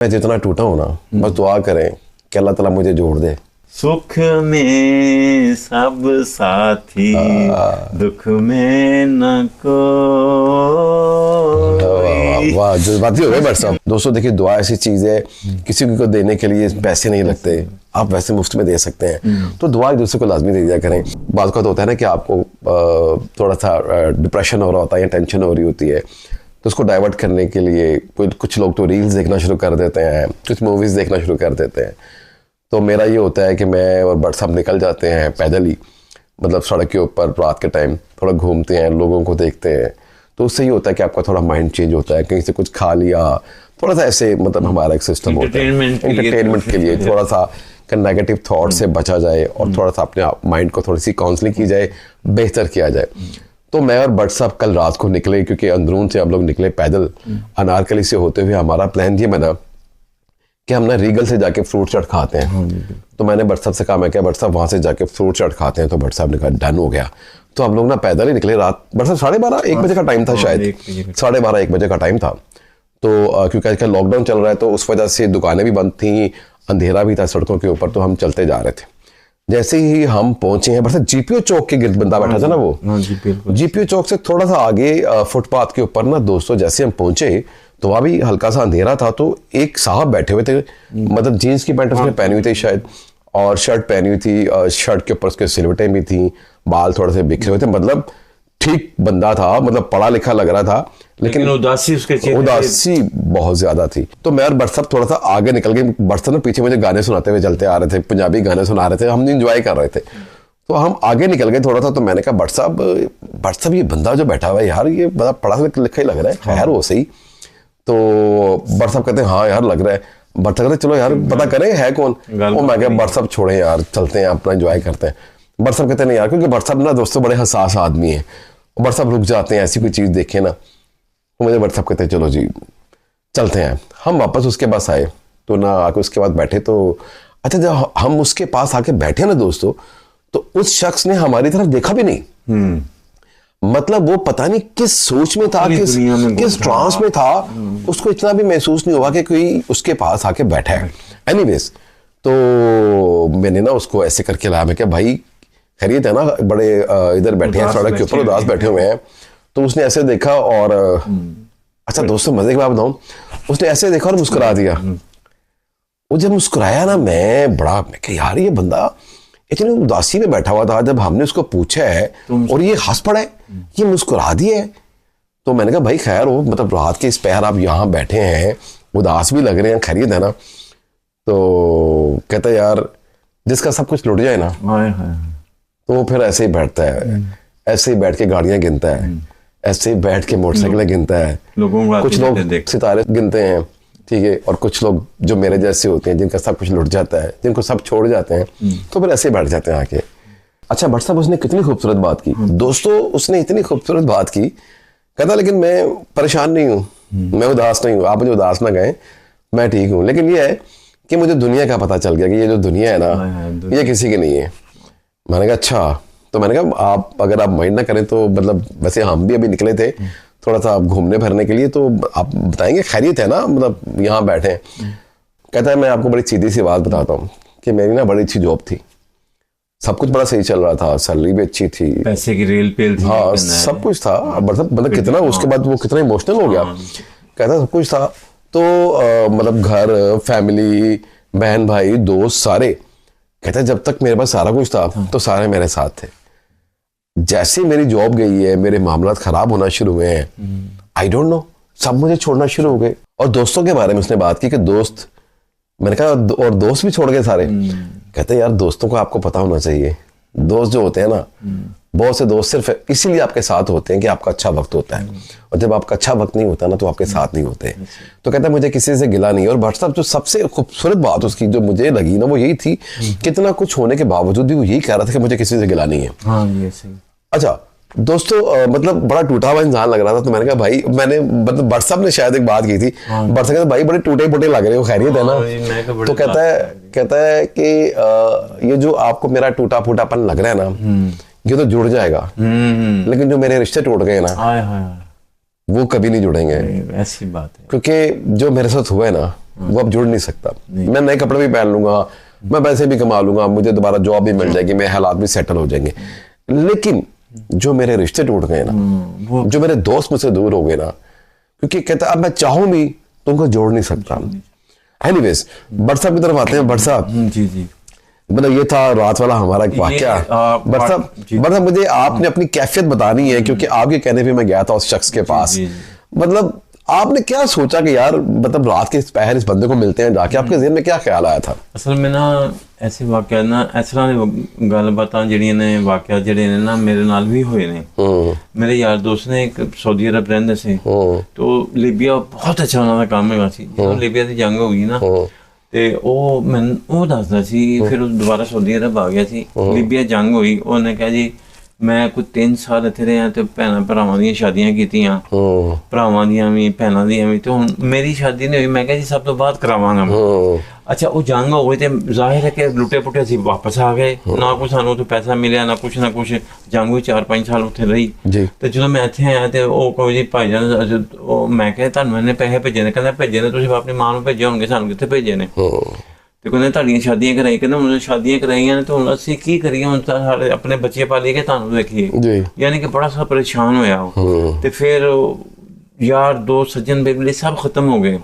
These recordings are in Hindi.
मैं जितना टूटा हूँ ना, बस दुआ करें कि अल्लाह ताला मुझे जोड़ दे। सुख में सब साथी, दुख में न कोई। वाह, जज्बाती हो गए बट साहब। दोस्तों देखिए, दुआ ऐसी चीज है, किसी को देने के लिए पैसे नहीं लगते, आप वैसे मुफ्त में दे सकते हैं। तो दुआ एक दूसरे को लाजमी दे दिया करें। बात का तो होता है ना कि आपको थोड़ा सा डिप्रेशन हो रहा होता है या टेंशन हो रही होती है, तो उसको डाइवर्ट करने के लिए कुछ लोग तो रील्स देखना शुरू कर देते हैं, कुछ मूवीज़ देखना शुरू कर देते हैं। तो मेरा ये होता है कि मैं और बट साहब निकल जाते हैं पैदल ही, मतलब सड़क के ऊपर रात के टाइम थोड़ा घूमते हैं, लोगों को देखते हैं। तो उससे ये होता है कि आपका थोड़ा माइंड चेंज होता है, कहीं से कुछ खा लिया, थोड़ा सा ऐसे, मतलब हमारा एक सिस्टम होता है एंटरटेनमेंट के लिए, थोड़ा सा नेगेटिव थॉट से बचा जाए और थोड़ा सा अपने माइंड को थोड़ी सी काउंसलिंग की जाए, बेहतर किया जाए। तो मैं और बट साहब कल रात को निकले, क्योंकि अंदरून से हम लोग निकले पैदल अनारकली से होते हुए। हमारा प्लान ये बना कि हम ना रीगल से जाके फ्रूट चाट खाते हैं। तो मैंने बट साहब से कहा, मैं क्या बट साहब वहाँ से जाके फ्रूट चाट खाते हैं, तो बट साहब ने कहा डन हो गया। तो हम लोग ना पैदल ही निकले रात, बट साहब 12:30-1 बजे का टाइम था, शायद 12:30-1 बजे का टाइम था। तो क्योंकि आजकल लॉकडाउन चल रहा है तो उस वजह से दुकानें भी बंद थी, अंधेरा भी था सड़कों के ऊपर, तो हम चलते जा रहे थे। जैसे ही हम पहुंचे हैं, बस जीपीओ चौक के गिर्द बंदा बैठा था ना, वो जीपीओ चौक से थोड़ा सा आगे फुटपाथ के ऊपर ना दोस्तों, जैसे हम पहुंचे तो वहाँ भी हल्का सा अंधेरा था। तो एक साहब बैठे हुए थे, मतलब जीन्स की पैंट उसने पहनी हुई थी शायद, और शर्ट पहनी हुई थी, शर्ट के ऊपर उसके सिलवटें भी थी, बाल थोड़े से बिखरे हुए थे, मतलब ठीक बंदा था, मतलब पढ़ा लिखा लग रहा था, लेकिन उदासी उसके चेहरे, उदासी बहुत ज्यादा थी। तो मैं और बट साहब थोड़ा सा आगे निकल गए। बट साहब ने पीछे मुझे गाने सुनाते हुए चलते आ रहे थे, पंजाबी गाने सुना रहे थे, हम इंजॉय कर रहे थे। तो हम आगे निकल गए थोड़ा सा। तो मैंने कहा बट साहब ये बंदा जो बैठा हुआ है यार, ये बड़ा पढ़ा लिखा ही लग रहा है, खैर वो सही। तो बट साहब कहते हैं हाँ यार लग रहा है। बट साहब कहते चलो यार पता करें है कौन। वो मैं कहा बट साहब छोड़े यार, चलते हैं अपना एंजॉय करते हैं। बट साहब कहते नहीं यार, क्योंकि बट साहब ना दोस्तों बड़े हसास आदमी है, बट साहब रुक जाते हैं ऐसी कोई चीज़ देखे ना। तो मुझे बट साहब कहते हैं चलो जी चलते हैं। हम वापस उसके पास आए, तो ना आके उसके बाद बैठे। तो अच्छा, जब हम उसके पास आके बैठे ना दोस्तों, तो उस शख्स ने हमारी तरफ देखा भी नहीं। मतलब वो पता नहीं किस सोच में था, किस ट्रांस में था, उसको इतना भी महसूस नहीं हुआ कि कोई उसके पास आके बैठा है। एनीवेज, तो मैंने ना उसको ऐसे करके लाया, मैं क्या भाई खैरियत है ना, बड़े इधर बैठे हैं सड़क के ऊपर, उदास बैठे हुए हैं। तो उसने ऐसे देखा और अच्छा दोस्तों मजे की बात बताऊं, उसने ऐसे देखा और मुस्कुरा दिया। वो जब मुस्कुराया ना, मैं क्या यार ये बंदा इतनी उदासी में बैठा हुआ था, जब हमने उसको पूछा है और ये हंस पड़ा है, ये मुस्कुरा दिया है। तो मैंने कहा भाई खैर हो, मतलब रात के इस पहर आप यहाँ बैठे हैं, उदास भी लग रहे हैं, खैरियत है ना। तो कहता यार जिसका सब कुछ लुट जाए ना, तो वो फिर ऐसे ही बैठता है, ऐसे ही बैठ के गाड़ियां गिनता है, ऐसे ही बैठ के मोटरसाइकिलें गिनता है। कुछ लोग सितारे गिनते हैं, ठीक है, और कुछ लोग जो मेरे जैसे होते हैं जिनका सब कुछ लुट जाता है, जिनको सब छोड़ जाते हैं, तो फिर ऐसे ही बैठ जाते हैं आके। अच्छा बट साहब उसने कितनी खूबसूरत बात की दोस्तों, उसने इतनी खूबसूरत बात की। कहता लेकिन मैं परेशान नहीं हूँ, मैं उदास नहीं हूँ, आप मुझे उदास ना कहें, मैं ठीक हूँ। लेकिन ये है कि मुझे दुनिया का पता चल गया कि ये जो दुनिया है ना, ये किसी की नहीं है। मैंने कहा अच्छा। तो मैंने कहा आप अगर आप माइंड ना करें तो, मतलब वैसे हम भी अभी निकले थे थोड़ा सा घूमने फिरने के लिए, तो आप बताएंगे खैरियत है ना, मतलब यहाँ बैठे हैं। कहता है मैं आपको बड़ी सीधी सी बात बताता हूँ कि मेरी ना बड़ी अच्छी जॉब थी, सब कुछ बड़ा सही चल रहा था, सैलरी भी अच्छी थी, पैसे की रेल पेल थी, हाँ सब कुछ था। मतलब कितना उसके बाद वो कितना इमोशनल हो गया। कहता सब कुछ था, तो मतलब घर, फैमिली, बहन भाई, दोस्त सारे। कहता जब तक मेरे पास सारा कुछ था तो सारे मेरे साथ थे। जैसे मेरी जॉब गई है, मेरे मामला खराब होना शुरू हुए हैं, आई डोंट नो, सब मुझे छोड़ना शुरू हो गए। और दोस्तों के बारे में उसने बात की कि दोस्त, मैंने कहा और दोस्त भी छोड़ गए सारे। कहते यार दोस्तों को आपको पता होना चाहिए, दोस्त जो होते हैं ना, बहुत से दोस्त सिर्फ इसीलिए आपके साथ होते हैं कि आपका अच्छा वक्त होता है, और जब आपका अच्छा वक्त नहीं होता ना तो आपके साथ नहीं होते। तो कहता है मुझे किसी से गिला नहीं। और भट्ट साहब जो सबसे खूबसूरत बात उसकी जो मुझे लगी ना, वो यही थी, कितना कुछ होने के बावजूद भी वो यही कह रहा था कि मुझे किसी से गिला नहीं है। हाँ, ये सही। अच्छा दोस्तों, मतलब बड़ा टूटा हुआ इंसान लग रहा था। तो मैंने कहा भाई, मैंने मतलब भट्ट साहब ने शायद एक बात की थी, भट्ट साहब कहते भाई बड़े टूटे फूटे लग रहे हो, खैरियत है ना। तो कहता है कि ये जो आपको मेरा टूटा फूटापन लग रहा है ना, ये तो जुड़ जाएगा, लेकिन जो मेरे रिश्ते टूट गए ना, वो कभी नहीं जुड़ेंगे। ऐसी बात है, क्योंकि जो मेरे साथ हुआ है ना, वो अब जुड़ नहीं सकता। मैं नए कपड़े भी पहन लूंगा, मैं पैसे भी कमा लूंगा, मुझे दोबारा जॉब भी मिल जाएगी, मेरे हालात भी सेटल हो जाएंगे, लेकिन जो मेरे रिश्ते टूट गए ना, जो मेरे दोस्त मुझसे दूर हो गए ना, क्योंकि कहता अब मैं चाहूं भी तो उनको जोड़ नहीं सकता। एनीवेज, भट्ट साहब की तरफ आते हैं। भट्ट साहब, जी जी, मतलब ये था रात वाला हमारा एक वाकया। भट्ट साहब मुझे आपने अपनी कैफियत बतानी है, क्योंकि आपके कहने पे मैं गया था उस शख्स के पास। मतलब आपने क्या सोचा कि यार, मतलब रात के पहर इस बंदे को मिलते हैं जाके, आपके ज़हन में क्या ख्याल आया था? असल में ना ऐसे वाकया ना, इस तरह की गलबातां ਜਿਹੜੀਆਂ ਨੇ, वाकया ਜਿਹੜੇ ਨੇ ना मेरे नाल भी हुए ने। मेरे यार दोस्त ने एक सऊदी अरब रहंदे सी, तो लीबिया बहुत अच्छा ਉਹਨਾਂ ਦਾ ਕੰਮ ਹੈਗਾ ਸੀ। ਜਦੋਂ ਲੀबिया ਦੀ ਜੰਗ ਹੋ ਗਈ ਨਾ, ਤੇ ਉਹ ਮੈਨੂੰ ਉਹ ਦੱਸਦਾ ਸੀ, ਫਿਰ ਉਹ ਦੁਬਾਰਾ ਸਊਦੀ ਅਰਬ ਆ ਗਿਆ ਸੀ। ਲੀਬੀਆ ਜੰਗ ਹੋਈ, ਉਹਨੇ ਕਿਹਾ ਜੀ ਮੈਂ ਕੋਈ 3 ਸਾਲ ਇੱਥੇ ਰਿਹਾ ਤੇ ਭੈਣਾਂ ਭਰਾਵਾਂ ਦੀਆਂ ਸ਼ਾਦੀਆਂ ਕੀਤੀਆਂ, ਭਰਾਵਾਂ ਦੀਆਂ ਵੀ ਭੈਣਾਂ ਦੀਆਂ ਵੀ, ਤੇ ਹੁਣ ਮੇਰੀ ਸ਼ਾਦੀ ਨਹੀਂ ਹੋਈ। ਮੈਂ ਕਿਹਾ ਜੀ ਸਭ ਤੋਂ ਬਾਅਦ ਕਰਾਵਾਂਗਾ ਮੈਂ। ਅੱਛਾ, ਉਹ ਜੰਗ ਹੋ ਗਈ ਤੇ ਜ਼ਾਹਿਰ ਹੈ ਕਿ ਲੁੱਟੇ ਪੁੱਟੇ ਅਸੀਂ ਵਾਪਸ ਆ ਗਏ, ਨਾ ਕੋਈ ਸਾਨੂੰ ਉੱਥੇ ਪੈਸਾ ਮਿਲਿਆ, ਨਾ ਕੁਛ ਨਾ ਕੁਛ। ਜੰਗ ਵੀ 4-5 ਸਾਲ ਉੱਥੇ ਰਹੀ। ਤੇ ਜਦੋਂ ਮੈਂ ਇੱਥੇ ਆਇਆ ਤੇ ਉਹ ਕੋਈ ਜੀ ਭਾਈਜਾਨ, ਉਹ ਮੈਂ ਕਿਹਾ ਤੁਹਾਨੂੰ ਇਹਨੇ ਪੈਸੇ ਭੇਜੇ ਨੇ? ਕਹਿੰਦਾ ਭੇਜੇ ਨੇ, ਤੁਸੀਂ ਆਪਣੀ ਮਾਂ ਨੂੰ ਭੇਜੇ ਹੋਣਗੇ, ਸਾਨੂੰ ਕਿੱਥੇ ਭੇਜੇ ਨੇ? ਤੇ ਕਹਿੰਦੇ ਤੁਹਾਡੀਆਂ ਸ਼ਾਦੀਆਂ ਕਰਾਈ, ਕਹਿੰਦਾ ਹੁਣ ਸ਼ਾਦੀਆਂ ਕਰਾਈਆਂ ਨੇ ਤੇ ਹੁਣ ਅਸੀਂ ਕੀ ਕਰੀਏ, ਹੁਣ ਤਾਂ ਸਾਡੇ ਆਪਣੇ ਬੱਚੇ ਪਾਲੀਏ ਕਿ ਤੁਹਾਨੂੰ ਦੇਖੀਏ। ਯਾਨੀ ਕਿ ਬੜਾ ਸਾ ਪਰੇਸ਼ਾਨ ਹੋਇਆ ਉਹ। ਤੇ ਫਿਰ यार दोस्त सज्जन बेबली सब खत्म हो गए।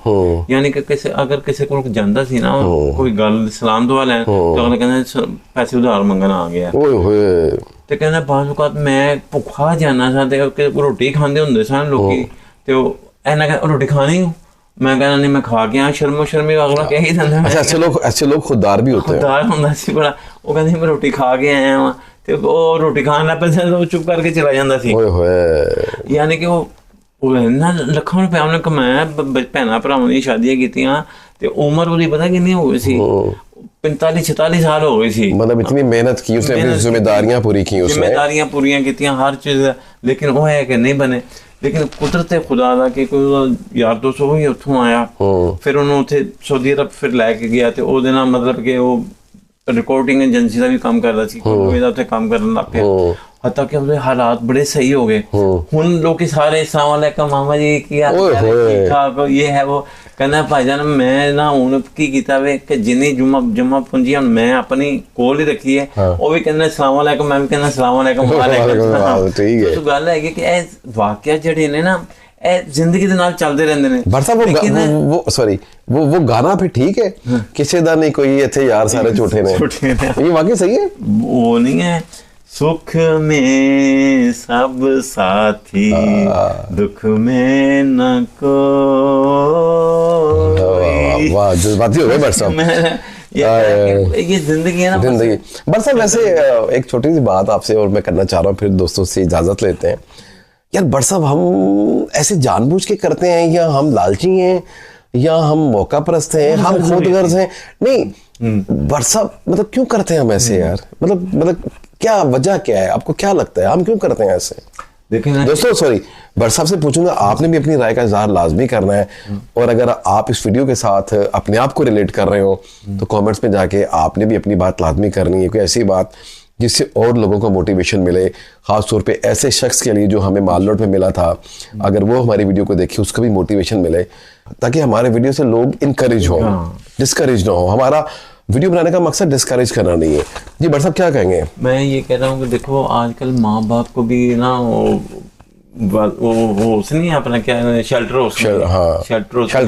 यानी कि किसी अगर किसी को जाता सी ना, कोई गल सलाम दुआ लैन, तो अगले कहते पैसे उधार मंगना आ गया। ते कहना बाज़ औक़ात मैं भुखा जाना सा ते रोटी खांदे हुंदे सन लोकी, ते ऐना कह रोटी खानी, मैं कहना नहीं मैं खा के आया, शर्मो शर्मी अगला कह ही दिंदा। ऐसे लोग खुददार भी होते हैं। खुददार हुंदा सी बड़ा। वो कहंदे मैं रोटी खा के आया हां, ते ओ रोटी खान लग पैंदा तो चुप करके चला जांदा सी। यानी कि ना ਲੱਖਾਂ ਰੁਪਏ ਉਹਨੇ ਕਮਾਇਆ, ਭੈਣਾਂ ਭਰਾਵਾਂ ਦੀਆਂ ਸ਼ਾਦੀਆਂ ਕੀਤੀਆਂ, ਤੇ ਉਮਰ ਉਹਦੀ ਪਤਾ ਕਿੰਨੀ ਹੋ ਗਈ ਸੀ? 45-46 ਸਾਲ ਹੋ ਗਏ ਸੀ। मतलब इतनी मेहनत की उसने, अपनी जिम्मेदारियां पूरी की उसने, जिम्मेदारियां पूरियां कीतियां हर चीज, लेकिन वो है कि नहीं बने। लेकिन कुदरत खुदा दा कि कोई यार दोस्त वो ही उत्थों आया, फिर ਉਹਨੂੰ ਉੱਥੇ सऊदी अरब फिर ਲੈ ਕੇ ਗਿਆ, ਤੇ ਉਹਦੇ ਨਾਲ मतलब कि ਉਹ रिकॉर्डिंग एजेंसी ਦਾ ਵੀ ਕੰਮ ਕਰਦਾ ਸੀ, ਕੋਈ ਦਾ ਉੱਥੇ ਕੰਮ ਕਰਨ ਲੱਗ ਪਿਆ। हत्ता कि उसके हालात बड़े सही हो गए। हुन लोग सारे अस्सलाम वालेकुम मामा जी की हाल है, ठीक ठाक, ये है वो। कहना भाईजान मैं ना हुन की कीता वे कि जिन्नी जमा पूंजी हुन मैं अपनी कोल ही रखी है, वो भी कहना अस्सलाम वालेकुम, मैं भी कहना अस्सलाम वालेकुम। ठीक है, तो गल है कि ए वाकया जेडे ने ना जिंदगी दे नाल चलदे रहंदे ने। भट्ट साहब वो सॉरी वो गाना भी ठीक है, किसी दा नहीं कोई इत्थे यार सारे झूठे ने, ये वाकई सही है? वो नहीं है, सुख में सब साथी, दुख में न कोई। वाह, जज्बाती हो गए भट्ट साहब। ये जिंदगी है ना, जिंदगी। भट्ट साहब वैसे एक छोटी सी बात आपसे और मैं करना चाह रहा हूँ, फिर दोस्तों से इजाजत लेते हैं। यार भट्ट साहब, हम ऐसे जानबूझ के करते हैं, या हम लालची हैं, या हम मौका परस्त हैं, हम खुदगर्ज हैं? नहीं भट्ट साहब, मतलब क्यों करते हैं हम ऐसे यार? मतलब क्या वजह क्या है? आपको क्या लगता है हम क्यों करते हैं ऐसे? देखिए दोस्तों, सॉरी भट्ट साहब से पूछूंगा, आपने भी अपनी राय का इजहार लाजमी करना है, और अगर आप इस वीडियो के साथ अपने आप को रिलेट कर रहे हो तो कमेंट्स में जाके आपने भी अपनी बात लाजमी करनी है, कोई ऐसी बात जिससे और लोगों को मोटिवेशन मिले, खास तौर पे ऐसे शख्स के लिए जो हमें माल रोड पे मिला था, अगर वो हमारी वीडियो को देखे उसको भी मोटिवेशन मिले, ताकि हमारे वीडियो से लोग इनकरेज हो, डिस्करेज ना हो। हमारा वीडियो बनाने का मकसद डिस्करेज करना नहीं है। जी भट्ट साहब क्या कहेंगे? मैं ये कह रहा हूँ कि देखो आजकल माँ बाप को भी ना वो नहीं अपना क्या शेल्टर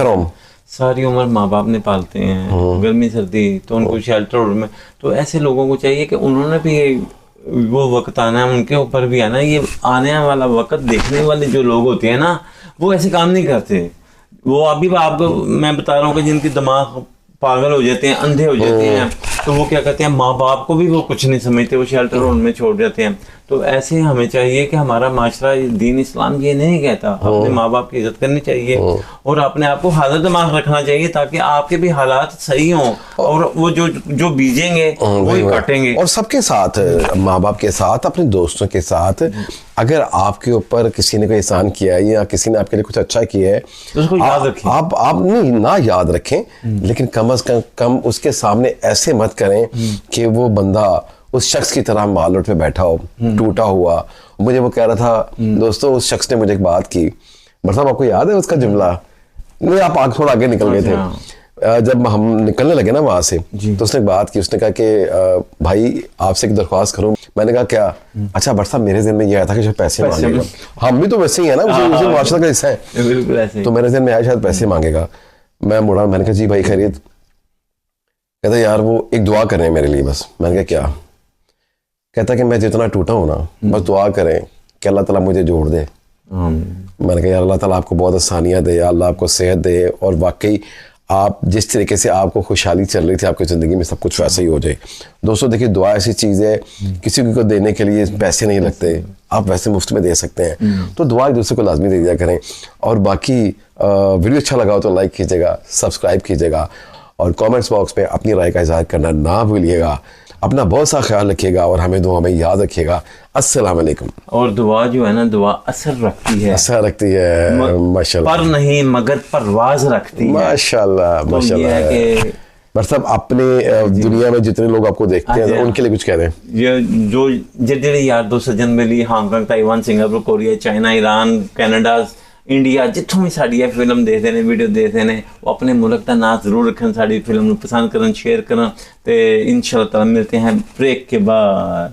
होम सारी उम्र माँ बाप ने पालते हैं, गर्मी सर्दी तो उनको शेल्टर में, तो ऐसे लोगों को चाहिए कि उन्होंने भी वो वक्त आना है, उनके ऊपर भी आना है। ये आने वाला वक्त देखने वाले जो लोग होते हैं ना, वो ऐसे काम नहीं करते। वो अभी आपको मैं बता रहा हूँ कि जिनकी दिमाग पागल हो जाते हैं, अंधे हो जाते हैं, तो वो क्या कहते हैं, माँ बाप को भी वो कुछ नहीं समझते, वो शेल्टर होम में छोड़ जाते हैं। तो ऐसे हमें चाहिए कि हमारा माशरा दीन इस्लाम ये नहीं कहता, अपने माँ बाप की इज्जत करनी चाहिए और अपने आप को हाजिर दिमाग रखना चाहिए, ताकि आपके भी हालात सही हों और वो जो बीजेंगे वही काटेंगे। और सबके साथ, माँ बाप के साथ, अपने दोस्तों के साथ, अगर आपके ऊपर किसी ने कोई एहसान किया है या किसी ने आपके लिए कुछ अच्छा किया है तो उसको याद रखें। आप नहीं ना याद रखें, लेकिन कम से कम उसके सामने ऐसे मत करें कि वो बंदा उस शख्स की तरह मालूट पे बैठा हो, टूटा हुआ। मुझे वो कह रहा था दोस्तों, उस शख्स ने मुझे एक बात की, मतलब आपको याद है उसका जुमला? नहीं, आप थोड़ा आगे निकल गए थे। जब हम निकलने लगे ना वहां से तो उसने एक बात की, उसने कहा कि भाई आपसे एक दरख्वास्त करूं। मैंने कहा क्या? अच्छा भट्ट साहब मेरे ज़हन में ये आया था कि शायद पैसे मांगेगा। हम भी तो वैसे ही है ना, उसी माशरा का हिस्सा है। बिल्कुल ऐसे तो मेरे ज़हन में आया शायद पैसे मांगेगा। मैं मुड़ा, मैंने कहा जी भाई खैरियत? कहता यार वो एक दुआ करें मेरे लिए बस। मैंने कहा क्या? कहता कि मैं जितना टूटा हूँ ना, बस दुआ करें कि अल्लाह ताला मुझे जोड़ दे। मैंने कहा यार अल्लाह ताला आपको बहुत आसानियाँ दे, अल्लाह आपको सेहत दे, और वाकई आप जिस तरीके से आपको खुशहाली चल रही थी आपकी ज़िंदगी में सब कुछ वैसा ही हो जाए। दोस्तों देखिए दुआ ऐसी चीज़ है, किसी को देने के लिए पैसे नहीं लगते, आप वैसे मुफ्त में दे सकते हैं। तो दुआ एक दूसरे को लाजमी दे दिया करें। और बाकी वीडियो अच्छा लगा हो तो लाइक कीजिएगा, सब्सक्राइब कीजिएगा, और कमेंट्स बॉक्स में अपनी राय का इज़हार करना ना भूलिएगा। अपना बहुत सा ख्याल रखिएगा और हमें याद रखिएगा। अस्सलाम वालेकुम। और दुआ जो है ना, दुआ असर रखती है, असर रखती है माशाल्लाह, पर नहीं मगर परवाज रखती है माशाल्लाह तो माशाल्लाह। ये है कि बट साहब अपने दुनिया में जितने लोग आपको देखते हैं उनके लिए कुछ कह दें। ये जो जेडे यार दो सज्जन मिली Hong Kong, Taiwan, Singapore, Korea, China, Iran, Canada, India, जितों भी साड़ी फिल्म देखते हैं, वीडियो देखते हैं, वो अपने मुल्क का नाम जरूर रखें, साड़ी फिल्म पसंद करें, शेयर करें। तो इंशाअल्लाह मिलते हैं ब्रेक के बाद।